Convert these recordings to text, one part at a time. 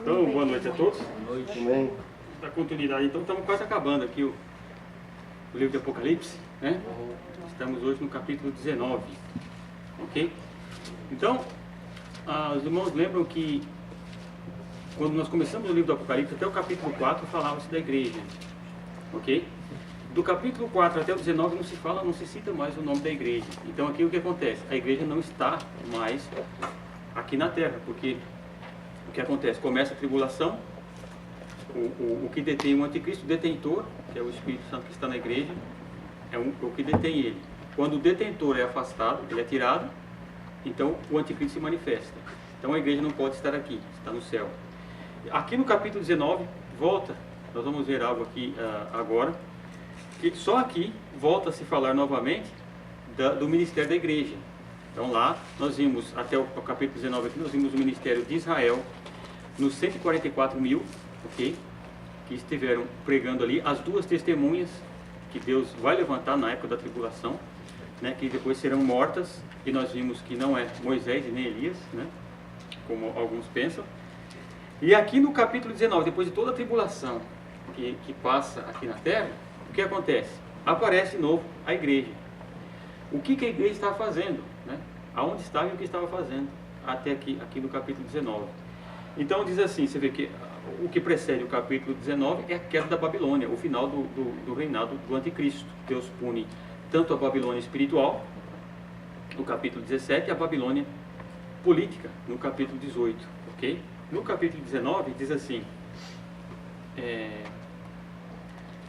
Então, boa noite a todos. Boa noite. Amém. Da continuidade, então, estamos quase acabando aqui o livro de Apocalipse, né? Estamos hoje no capítulo 19, ok? Então, os irmãos lembram que quando nós começamos o livro do Apocalipse, até o capítulo 4 falava-se da igreja, ok? Do capítulo 4 até o 19 não se cita mais o nome da igreja. Então aqui o que acontece? A igreja não está mais aqui na terra, porque o que acontece? Começa a tribulação, o que detém o anticristo, o detentor, que é o Espírito Santo que está na igreja, é o que detém ele. Quando o detentor é afastado, ele é tirado, então o anticristo se manifesta. Então a igreja não pode estar aqui, está no céu. Aqui no capítulo 19, volta, nós vamos ver algo aqui agora, que só aqui volta a se falar novamente do ministério da igreja. Então lá, nós vimos, até o capítulo 19 aqui, nós vimos o ministério de Israel, nos 144 mil, ok? Que estiveram pregando ali, as duas testemunhas que Deus vai levantar na época da tribulação, né? Que depois serão mortas, e nós vimos que não é Moisés e nem Elias, né? Como alguns pensam. E aqui no capítulo 19, depois de toda a tribulação que passa aqui na terra, o que acontece? Aparece de novo a igreja. O que a igreja estava fazendo, né? Aonde estava e o que estava fazendo até aqui no capítulo 19. Então diz assim, você vê que o que precede o capítulo 19 é a queda da Babilônia, o final do reinado do anticristo. Deus pune tanto a Babilônia espiritual, no capítulo 17, e a Babilônia política, no capítulo 18, ok? No capítulo 19 diz assim,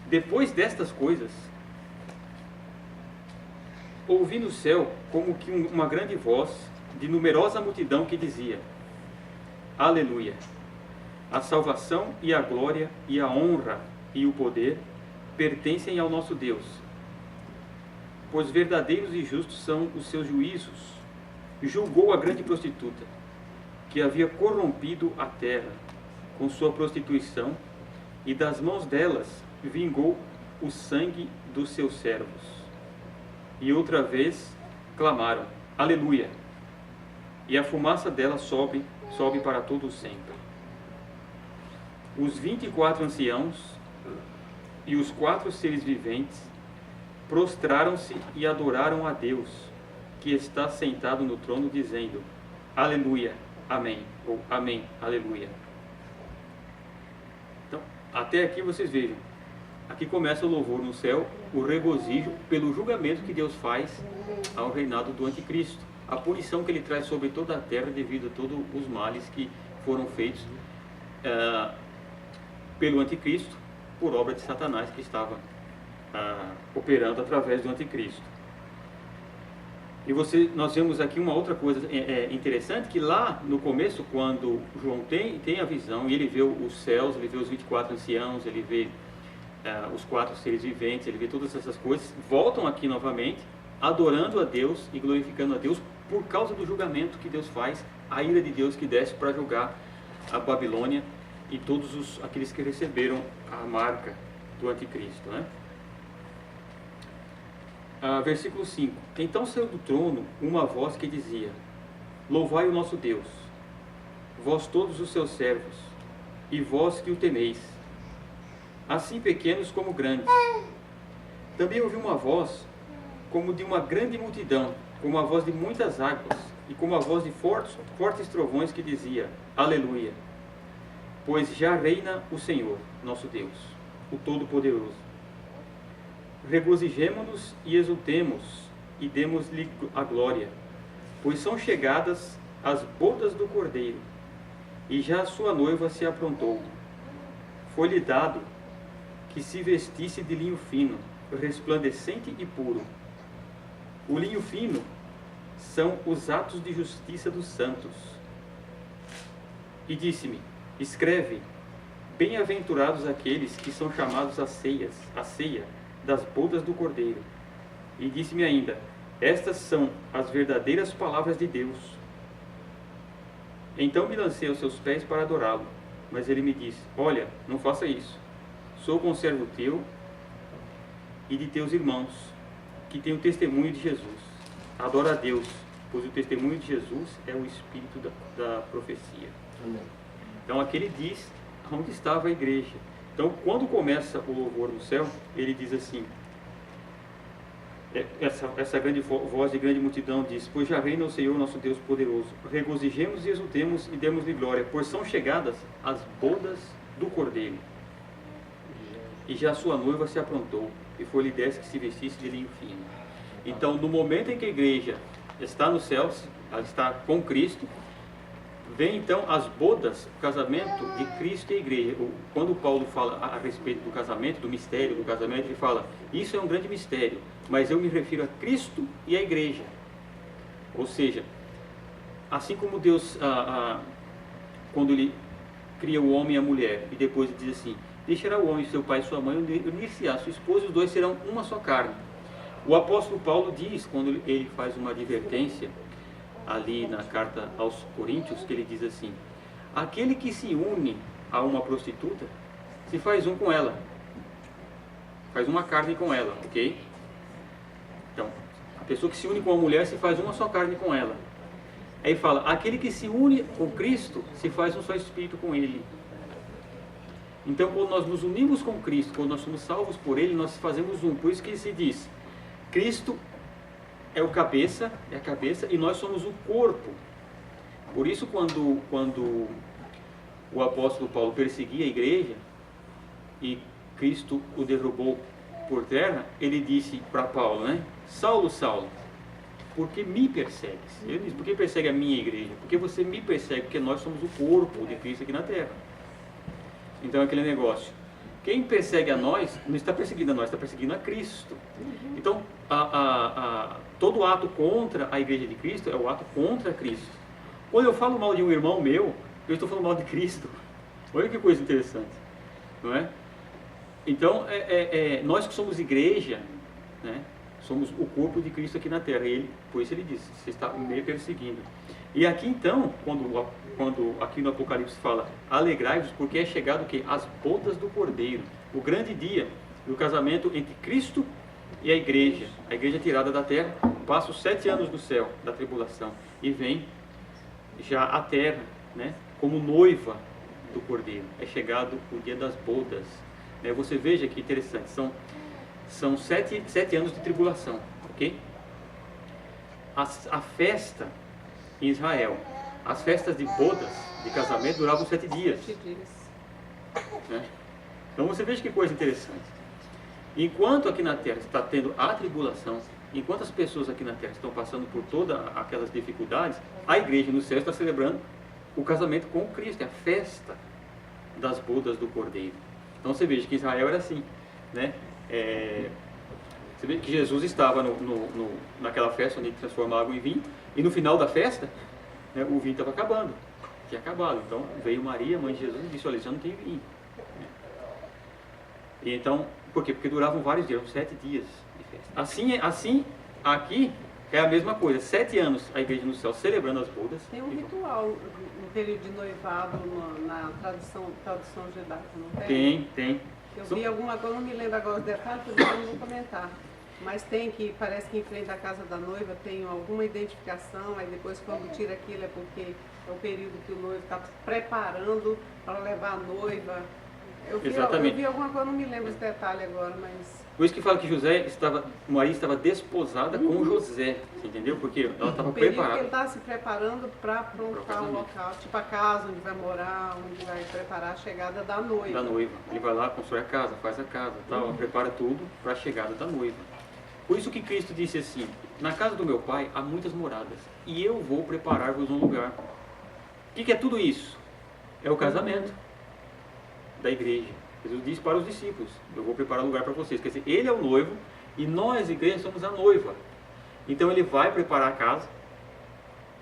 depois destas coisas, ouvi no céu como que uma grande voz de numerosa multidão que dizia: Aleluia! A salvação e a glória e a honra e o poder pertencem ao nosso Deus, pois verdadeiros e justos são os seus juízos. Julgou a grande prostituta, que havia corrompido a terra com sua prostituição, e das mãos delas vingou o sangue dos seus servos. E outra vez clamaram: Aleluia! E a fumaça dela sobe para todo o sempre. Os 24 anciãos e os 4 seres viventes prostraram-se e adoraram a Deus, que está sentado no trono, dizendo: Aleluia, Amém, ou Amém, Aleluia. Então, até aqui vocês vejam, aqui começa o louvor no céu, o regozijo pelo julgamento que Deus faz ao reinado do anticristo, a punição que ele traz sobre toda a terra devido a todos os males que foram feitos pelo anticristo, por obra de Satanás que estava operando através do anticristo. E nós vemos aqui uma outra coisa interessante, que lá no começo, quando João tem a visão, e ele vê os céus, ele vê os 24 anciãos, ele vê os 4 seres viventes, ele vê todas essas coisas, voltam aqui novamente, adorando a Deus e glorificando a Deus por causa do julgamento que Deus faz, a ira de Deus que desce para julgar a Babilônia e todos aqueles que receberam a marca do anticristo, né? Versículo 5. Então saiu do trono uma voz que dizia: Louvai o nosso Deus, vós todos os seus servos, e vós que o temeis, assim pequenos como grandes. Também ouvi uma voz como de uma grande multidão, como a voz de muitas águas, e como a voz de fortes trovões que dizia: Aleluia! Pois já reina o Senhor, nosso Deus, o Todo-Poderoso. Regozijemo-nos e exultemos, e demos-lhe a glória, pois são chegadas as bodas do Cordeiro, e já a sua noiva se aprontou. Foi-lhe dado que se vestisse de linho fino, resplandecente e puro. O linho fino são os atos de justiça dos santos. E disse-me: Escreve: Bem-aventurados aqueles que são chamados à ceia das bodas do Cordeiro. E disse-me ainda: Estas são as verdadeiras palavras de Deus. Então me lancei aos seus pés para adorá-lo. Mas ele me disse: Olha, não faça isso. Sou conservo teu e de teus irmãos, que têm o testemunho de Jesus. Adora a Deus, pois o testemunho de Jesus é o espírito da profecia. Amém. Então aqui ele diz onde estava a igreja. Então quando começa o louvor no céu, ele diz assim, essa grande voz de grande multidão diz: pois já reina o Senhor nosso Deus poderoso, regozijemos e exultemos e demos-lhe glória, pois são chegadas as bodas do Cordeiro, e já sua noiva se aprontou, e foi-lhe dez que se vestisse de linho fino. Então no momento em que a igreja está nos céus, ela está com Cristo, vem então as bodas, o casamento de Cristo e a igreja. Quando Paulo fala a respeito do casamento, do mistério do casamento, ele fala, isso é um grande mistério, mas eu me refiro a Cristo e a igreja. Ou seja, assim como Deus, quando ele cria o homem e a mulher, e depois ele diz assim, deixará o homem seu pai e sua mãe, unir-se-á sua esposa, e os dois serão uma só carne. O apóstolo Paulo diz, quando ele faz uma advertência, ali na carta aos Coríntios, que ele diz assim, aquele que se une a uma prostituta, se faz um com ela, faz uma carne com ela, ok? Então, a pessoa que se une com uma mulher, se faz uma só carne com ela. Aí fala, aquele que se une com Cristo, se faz um só espírito com Ele. Então, quando nós nos unimos com Cristo, quando nós somos salvos por Ele, nós fazemos um. Por isso que se diz, Cristo é a cabeça, e nós somos o corpo. Por isso, quando o apóstolo Paulo perseguia a igreja, e Cristo o derrubou por terra, ele disse para Paulo, né? Saulo, Saulo, por que me persegues? Ele disse, por que persegue a minha igreja? Porque você me persegue, porque nós somos o corpo de Cristo aqui na terra. Então, aquele negócio. Quem persegue a nós, não está perseguindo a nós, está perseguindo a Cristo. Então, todo ato contra a igreja de Cristo é o ato contra Cristo. Quando eu falo mal de um irmão meu, eu estou falando mal de Cristo. Olha que coisa interessante, não é? Então, nós que somos igreja, né, somos o corpo de Cristo aqui na terra. Por isso ele disse, você está me perseguindo. E aqui então, quando aqui no Apocalipse fala, alegrai-vos, porque é chegado o quê? As bodas do Cordeiro, o grande dia do casamento entre Cristo e a igreja tirada da terra, passa os 7 anos do céu, da tribulação, e vem já a terra, né, como noiva do Cordeiro. É chegado o dia das bodas. Você veja que interessante, são 7 anos de tribulação, ok? A festa em Israel, as festas de bodas, de casamento, duravam 7 dias. Né? Então você veja que coisa interessante. Enquanto aqui na terra está tendo a tribulação, enquanto as pessoas aqui na terra estão passando por todas aquelas dificuldades, a igreja no céu está celebrando o casamento com Cristo, é a festa das bodas do Cordeiro. Então você veja que Israel era assim, né? Você vê que Jesus estava naquela festa onde ele transformava água em vinho, e no final da festa, né, o vinho estava acabando, tinha acabado. Então veio Maria, mãe de Jesus, e disse, olha, já não tem vinho. E então, por quê? Porque duravam vários dias, 7 dias de festa. Assim aqui é a mesma coisa, 7 anos a igreja no céu celebrando as bodas. Tem um ritual no período de noivado na tradição judaica, não tem? Tem. Eu vi alguma coisa, não me lembro agora os detalhes, porque eu não vou comentar. Mas tem que, parece que em frente à casa da noiva tem alguma identificação, aí depois quando tira aquilo é porque é o período que o noivo está preparando para levar a noiva. Eu vi alguma coisa, não me lembro esse detalhe agora, mas... Por isso que fala que Maria estava desposada com José, você entendeu? Porque ela estava preparada. Ele está se preparando para aprontar um local, tipo a casa onde vai morar, onde vai preparar a chegada da noiva. Da noiva. Ele vai lá, constrói a casa, faz a casa, tal, prepara tudo para a chegada da noiva. Por isso que Cristo disse assim, na casa do meu Pai há muitas moradas, e eu vou preparar-vos um lugar. O que é tudo isso? É o casamento da igreja. Jesus disse para os discípulos, eu vou preparar um lugar para vocês. Quer dizer, ele é o noivo e nós, igreja, somos a noiva. Então ele vai preparar a casa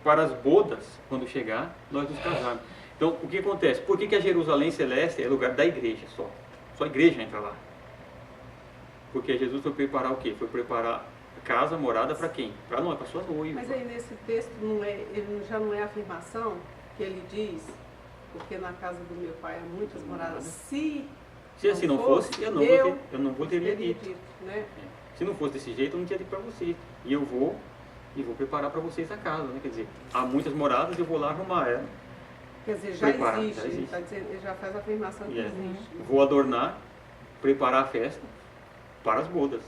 para as bodas, quando chegar, nós nos casarmos. Então, o que acontece? Por que a Jerusalém Celeste é lugar da igreja só? Só a igreja entra lá. Porque Jesus foi preparar o quê? Foi preparar casa, morada para quem? Para nós, para sua noiva. Mas aí nesse texto já não é afirmação que ele diz, porque na casa do meu pai há muitas moradas. Se assim não fosse, eu não vou ter dito. Né? Se não fosse desse jeito, eu não tinha dito para vocês. E eu vou preparar para vocês a casa, né? Quer dizer, há muitas moradas, eu vou lá arrumar ela. Quer dizer, já Preparar, existe. já existe. Ele, tá dizendo, ele já faz a afirmação que existe. Vou adornar, preparar a festa para as bodas.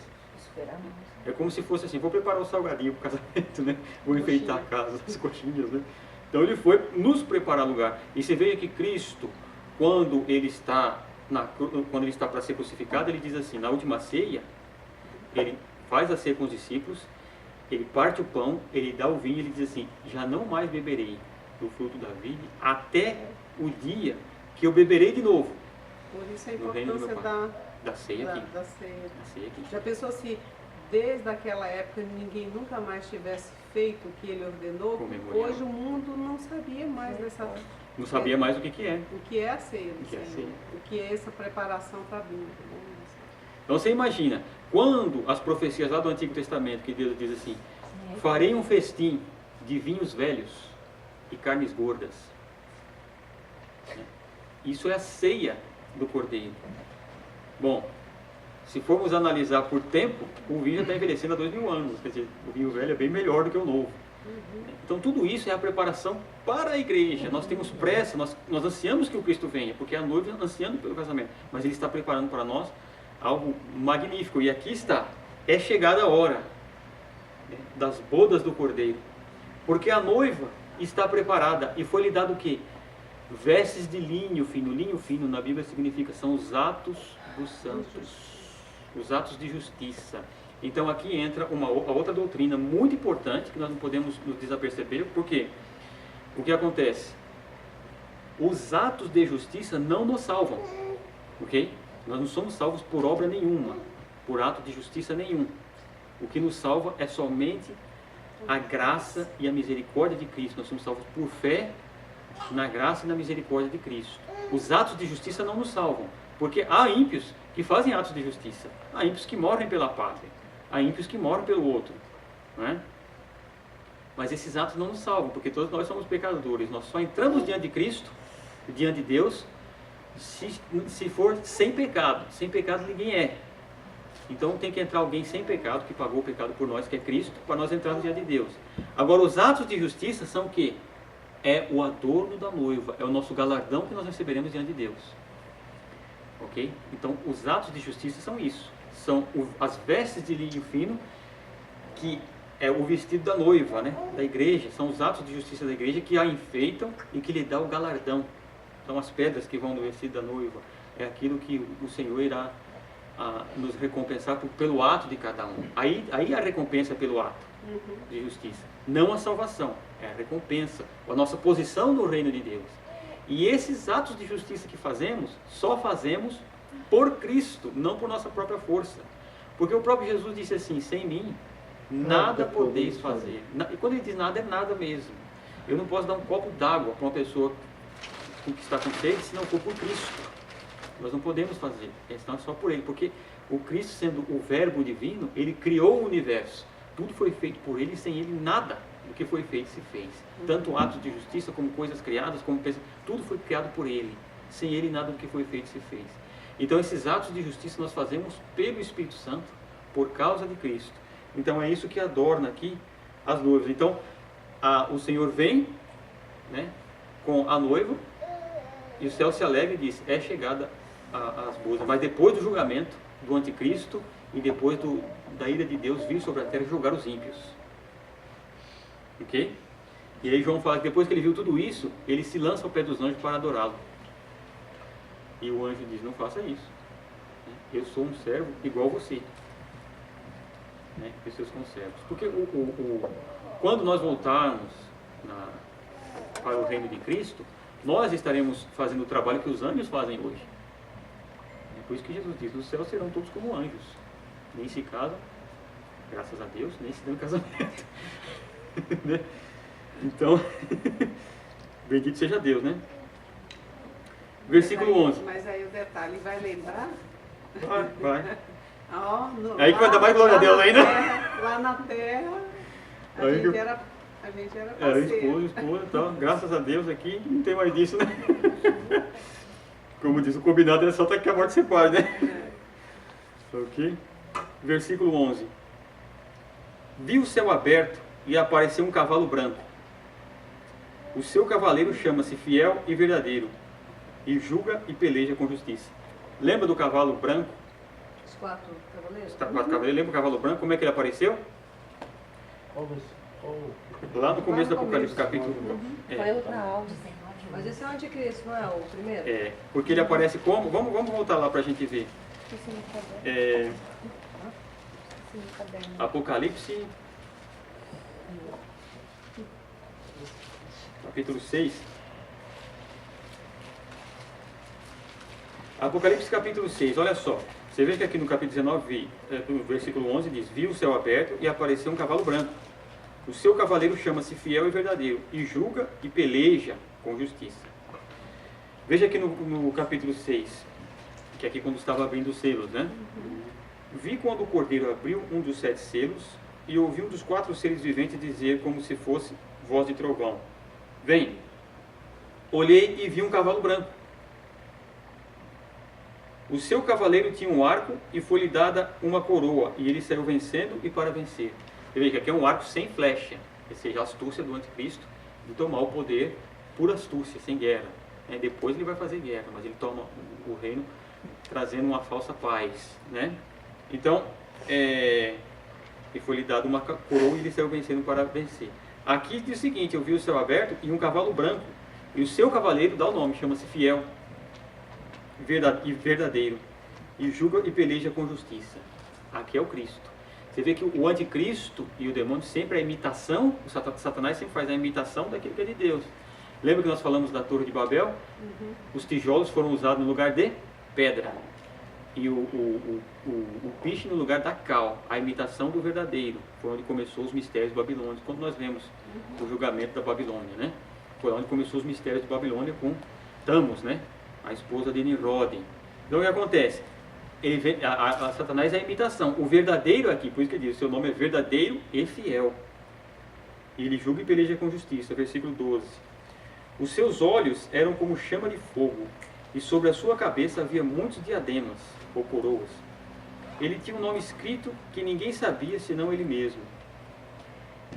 É como se fosse assim, vou preparar o salgadinho para o casamento, né? Vou enfeitar a casa, as coxinhas, né? Então ele foi nos preparar lugar. E você veja que Cristo, quando ele está para ser crucificado, ele diz assim, na última ceia, ele faz a ceia com os discípulos, ele parte o pão, ele dá o vinho, ele diz assim, já não mais beberei do fruto da vide até o dia que eu beberei de novo. Por isso a No reino do meu importância Pai. Da ceia aqui. da ceia. Da ceia aqui. Já pensou se desde aquela época ninguém nunca mais tivesse feito o que ele ordenou? Com memorial. Hoje o mundo não sabia mais dessa... Não sabia mais o que é. O que é a ceia do O que é a Senhor, ceia. o que é essa preparação para a vinda. Então você imagina, quando as profecias lá do Antigo Testamento, que Deus diz assim, farei um festim de vinhos velhos e carnes gordas. Isso é a ceia do Cordeiro. Bom, se formos analisar por tempo, o vinho já está envelhecendo há 2000 anos. Quer dizer, o vinho velho é bem melhor do que o novo. Então tudo isso é a preparação para a igreja. Nós temos pressa, nós ansiamos que o Cristo venha, porque a noiva ansiando pelo casamento. Mas Ele está preparando para nós algo magnífico. E aqui está, é chegada a hora das bodas do Cordeiro. Porque a noiva está preparada e foi lhe dado o quê? Vestes de linho fino. Linho fino na Bíblia significa, são os atos dos santos, os atos de justiça. Então aqui entra a outra doutrina muito importante que nós não podemos nos desaperceber, porque o que acontece? Os atos de justiça não nos salvam, ok? Nós não somos salvos por obra nenhuma, por ato de justiça nenhum. O que nos salva é somente a graça e a misericórdia de Cristo. Nós somos salvos por fé na graça e na misericórdia de Cristo. Os atos de justiça não nos salvam, porque há ímpios que fazem atos de justiça, há ímpios que morrem pela pátria, há ímpios que morrem pelo outro, não é? Mas esses atos não nos salvam, porque todos nós somos pecadores. Nós só entramos diante de Cristo, diante de Deus, se for sem pecado. Sem pecado ninguém é. Então tem que entrar alguém sem pecado, que pagou o pecado por nós, que é Cristo, para nós entrarmos diante de Deus. Agora, os atos de justiça são o quê? É o adorno da noiva, é o nosso galardão que nós receberemos diante de Deus. Ok? Então, os atos de justiça são isso. São as vestes de linho fino, que é o vestido da noiva, né? Da igreja. São os atos de justiça da igreja que a enfeitam e que lhe dá o galardão. São as pedras que vão no vestido da noiva. É aquilo que o Senhor irá nos recompensar pelo ato de cada um. Aí a recompensa é pelo ato de justiça. Não a salvação, é a recompensa. A nossa posição no reino de Deus. E esses atos de justiça que fazemos, só fazemos por Cristo, não por nossa própria força. Porque o próprio Jesus disse assim, sem mim, nada podeis fazer. E quando ele diz nada, é nada mesmo. Eu não posso dar um copo d'água para uma pessoa que está com sede, se não for por Cristo. Nós não podemos fazer, é só por Ele. Porque o Cristo, sendo o verbo divino, Ele criou o universo. Tudo foi feito por Ele, e sem Ele nada do que foi feito se fez. Tanto atos de justiça, como coisas criadas, como tudo foi criado por Ele. Sem Ele nada do que foi feito se fez. Então esses atos de justiça nós fazemos pelo Espírito Santo, por causa de Cristo. Então é isso que adorna aqui as noivas. Então o Senhor vem, né, com a noiva, e o céu se alegra e diz, é chegada as bodas. Mas depois do julgamento do anticristo e depois da ira de Deus vir sobre a terra e julgar os ímpios. Ok? E aí João fala que depois que ele viu tudo isso, ele se lança ao pé dos anjos para adorá-lo. E o anjo diz, não faça isso. Eu sou um servo igual você. Né? E seus conservos. Porque quando nós voltarmos para o reino de Cristo, nós estaremos fazendo o trabalho que os anjos fazem hoje. É por isso que Jesus diz, os céus serão todos como anjos. Nem se casam, graças a Deus, nem se dão em casamento. Né? Então, bendito seja Deus, né? Versículo 11. Mas aí o detalhe, vai lembrar? Vai. Aí que vai dar mais glória a Deus ainda. Lá na terra, a gente era parceiro. Esposa e tal. Graças a Deus aqui não tem mais disso, né? Como diz, o combinado é só até que a morte separe, né? Ok? Versículo 11. Viu o céu aberto e apareceu um cavalo branco. O seu cavaleiro chama-se fiel e verdadeiro, e julga e peleja com justiça. Lembra do cavalo branco? Os 4 cavaleiros? Lembra do cavalo branco? Como é que ele apareceu? Lá no começo do Apocalipse, capítulo 1. Foi outra aula. Mas esse é o anticristo, não é o primeiro? É, porque ele aparece como? Vamos voltar lá para a gente ver. Apocalipse, capítulo 6. Apocalipse capítulo 6, olha só. Você vê que aqui no capítulo 19, no versículo 11, diz: viu o céu aberto e apareceu um cavalo branco. O seu cavaleiro chama-se fiel e verdadeiro, e julga e peleja com justiça. Veja aqui no capítulo 6, que é aqui quando estava abrindo os selos, né? Vi quando o cordeiro abriu um dos 7 selos, e ouvi um dos 4 seres viventes dizer como se fosse voz de trovão: vem. Olhei e vi um cavalo branco. O seu cavaleiro tinha um arco e foi-lhe dada uma coroa, e ele saiu vencendo e para vencer. Você vê que aqui é um arco sem flecha, ou seja, a astúcia do anticristo de tomar o poder por astúcia, sem guerra. Depois ele vai fazer guerra, mas ele toma o reino trazendo uma falsa paz, né? Então, e foi-lhe dado uma coroa e ele saiu vencendo para vencer. Aqui diz o seguinte: eu vi o céu aberto e um cavalo branco, e o seu cavaleiro dá o nome, chama-se fiel e verdadeiro, e julga e peleja com justiça. Aqui é o Cristo. Você vê que o anticristo e o demônio sempre é a imitação, o Satanás sempre faz a imitação daquilo que é de Deus. Lembra que nós falamos da Torre de Babel? Os tijolos foram usados no lugar de pedra, e o piche no lugar da cal, a imitação do verdadeiro. Foi onde começou os mistérios babilônicos, quando nós vemos o julgamento da Babilônia, né? Foi onde começou os mistérios de Babilônia com Tamos, né? A esposa de Nimrod. Então o que acontece? A Satanás é a imitação. O verdadeiro aqui, por isso que ele diz: seu nome é verdadeiro e fiel. E ele julga e peleja com justiça. Versículo 12. Os seus olhos eram como chama de fogo, e sobre a sua cabeça havia muitos diademas, ou coroas. Ele tinha um nome escrito que ninguém sabia senão ele mesmo.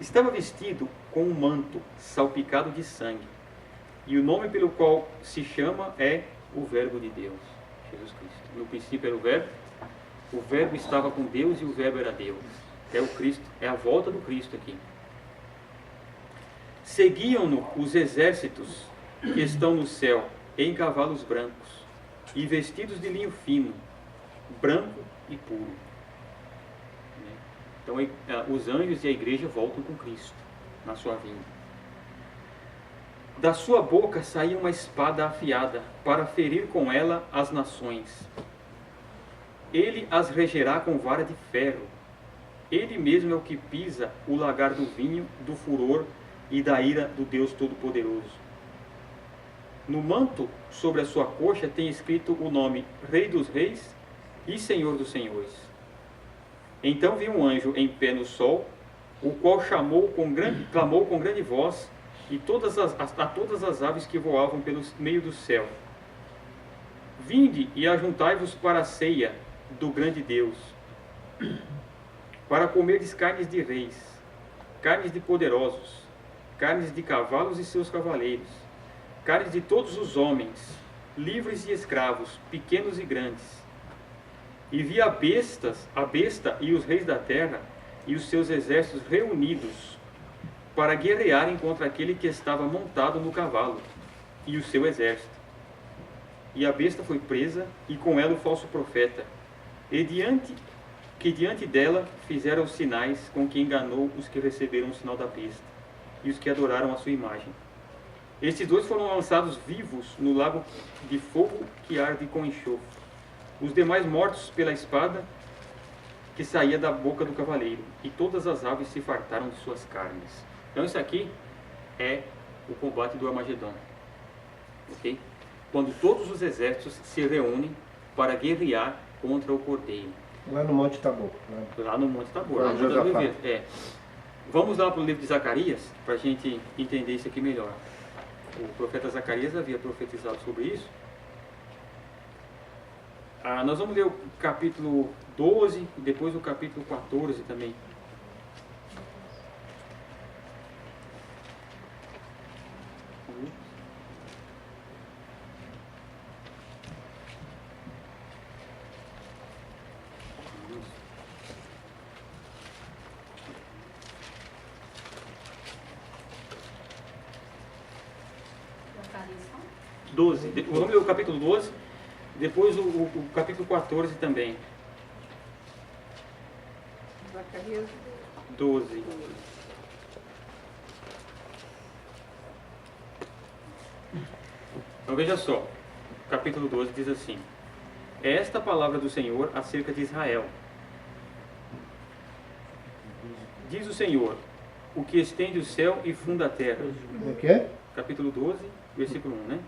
Estava vestido com um manto salpicado de sangue, e o nome pelo qual se chama é o Verbo de Deus, Jesus Cristo. No princípio era o Verbo estava com Deus e o Verbo era Deus. É o Cristo, é a volta do Cristo aqui. Seguiam-no os exércitos que estão no céu em cavalos brancos e vestidos de linho fino, branco e puro. Então os anjos e a igreja voltam com Cristo na sua vinda. Da sua boca saía uma espada afiada para ferir com ela as nações. Ele as regerá com vara de ferro. Ele mesmo é o que pisa o lagar do vinho, do furor e da ira do Deus Todo-Poderoso. No manto sobre a sua coxa tem escrito o nome Rei dos Reis e Senhor dos Senhores. Então vi um anjo em pé no sol, o qual clamou com grande voz a todas as aves que voavam pelo meio do céu: vinde e ajuntai-vos para a ceia do grande Deus, para comerdes carnes de reis, carnes de poderosos, carnes de cavalos e seus cavaleiros, carnes de todos os homens, livres e escravos, pequenos e grandes. E vi a besta e os reis da terra e os seus exércitos reunidos para guerrearem contra aquele que estava montado no cavalo e o seu exército. E a besta foi presa, e com ela o falso profeta, e diante dela fizeram os sinais com que enganou os que receberam o sinal da besta e os que adoraram a sua imagem. Estes dois foram lançados vivos no lago de fogo que arde com enxofre. Os demais mortos pela espada que saía da boca do cavaleiro, e todas as aves se fartaram de suas carnes. Então isso aqui é o combate do Armagedon, ok? Quando todos os exércitos se reúnem para guerrear contra o Cordeiro. Lá no Monte Tabor. Lá no Monte Tabor. Lá no Vamos lá para o livro de Zacarias, para a gente entender isso aqui melhor. O profeta Zacarias havia profetizado sobre isso. Nós vamos ler o capítulo 12 e depois o capítulo 14 também. 12. Vamos ler o capítulo 12, depois o capítulo 14 também. Zacarias 12. Então veja só, o capítulo 12 diz assim: é esta a palavra do Senhor acerca de Israel. Diz o Senhor, o que estende o céu e funda a terra. O quê? Capítulo 12, versículo 1, né?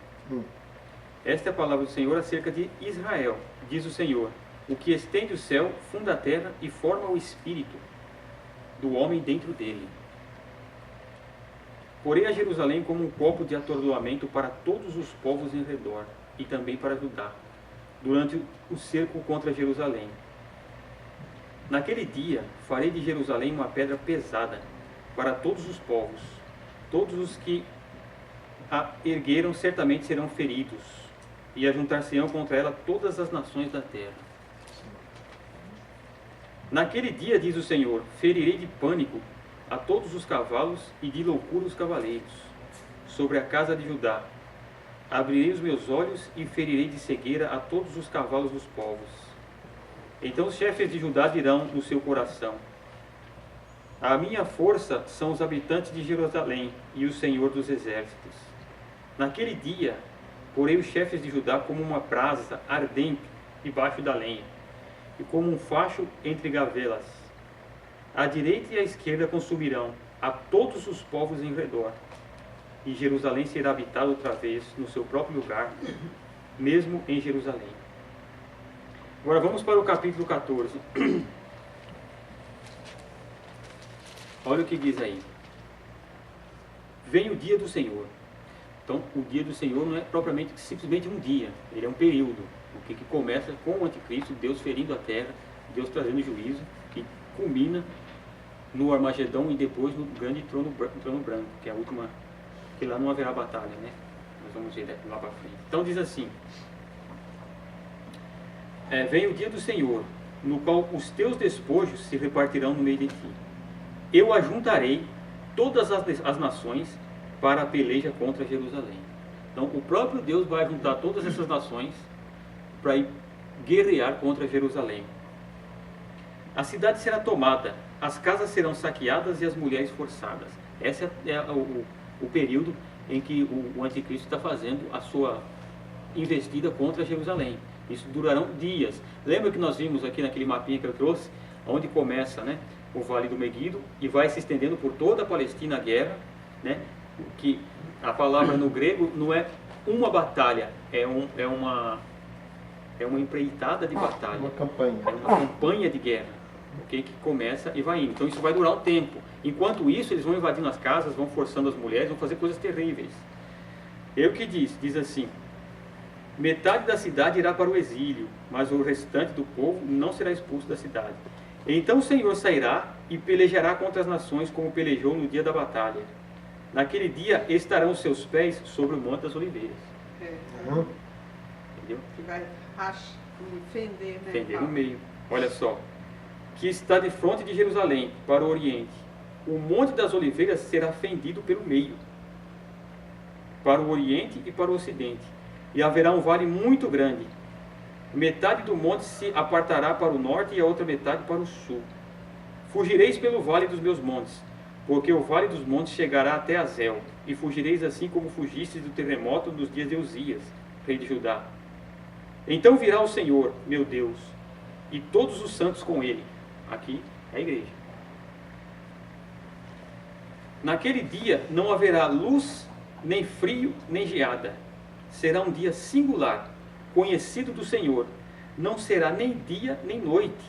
Esta é a palavra do Senhor acerca de Israel. Diz o Senhor, o que estende o céu, funda a terra e forma o espírito do homem dentro dele. Porém a Jerusalém como um copo de atordoamento para todos os povos em redor, e também para Judá, durante o cerco contra Jerusalém. Naquele dia farei de Jerusalém uma pedra pesada para todos os povos. Todos os que a ergueram certamente serão feridos, e ajuntar-se-ão contra ela todas as nações da terra. Naquele dia, diz o Senhor, ferirei de pânico a todos os cavalos e de loucura os cavaleiros. Sobre a casa de Judá abrirei os meus olhos e ferirei de cegueira a todos os cavalos dos povos. Então os chefes de Judá dirão no seu coração: a minha força são os habitantes de Jerusalém e o Senhor dos exércitos. Naquele dia, porei os chefes de Judá como uma brasa ardente debaixo da lenha, e como um facho entre gavelas. A direita e a esquerda consumirão a todos os povos em redor, e Jerusalém será habitada outra vez no seu próprio lugar, mesmo em Jerusalém. Agora vamos para o capítulo 14. Olha o que diz aí. Vem o dia do Senhor. Então, o dia do Senhor não é propriamente simplesmente um dia, ele é um período. O que começa com o anticristo, Deus ferindo a terra, Deus trazendo juízo, e culmina no Armagedão e depois no grande trono branco, que é a última, que lá não haverá batalha, né? Nós vamos ver lá para frente. Então diz assim: vem o dia do Senhor, no qual os teus despojos se repartirão no meio de ti. Eu ajuntarei todas as nações para a peleja contra Jerusalém. Então o próprio Deus vai juntar todas essas nações para ir guerrear contra Jerusalém. A cidade será tomada, as casas serão saqueadas e as mulheres forçadas. Esse é o período em que o anticristo está fazendo a sua investida contra Jerusalém. Isso durarão dias. Lembra que nós vimos aqui naquele mapinha que eu trouxe, onde começa, né, o Vale do Meguido e vai se estendendo por toda a Palestina a guerra, né? Que a palavra no grego não é uma batalha, é uma empreitada de batalha. Uma campanha. É uma campanha de guerra, okay, que começa e vai indo. Então isso vai durar um tempo. Enquanto isso, eles vão invadindo as casas, vão forçando as mulheres, vão fazer coisas terríveis. E o que diz assim: metade da cidade irá para o exílio, mas o restante do povo não será expulso da cidade. Então o Senhor sairá e pelejará contra as nações como pelejou no dia da batalha. Naquele dia estarão os seus pés sobre o monte das oliveiras. Entendeu? Que vai fender, né? Fender no meio. Olha só. Que está de frente de Jerusalém para o oriente. O monte das oliveiras será fendido pelo meio, para o oriente e para o ocidente. E haverá um vale muito grande. Metade do monte se apartará para o norte e a outra metade para o sul. Fugireis pelo vale dos meus montes, porque o vale dos montes chegará até Azel, e fugireis assim como fugistes do terremoto dos dias de Uzias, rei de Judá. Então virá o Senhor, meu Deus, e todos os santos com ele. Aqui é a igreja. Naquele dia não haverá luz, nem frio, nem geada. Será um dia singular, conhecido do Senhor. Não será nem dia nem noite.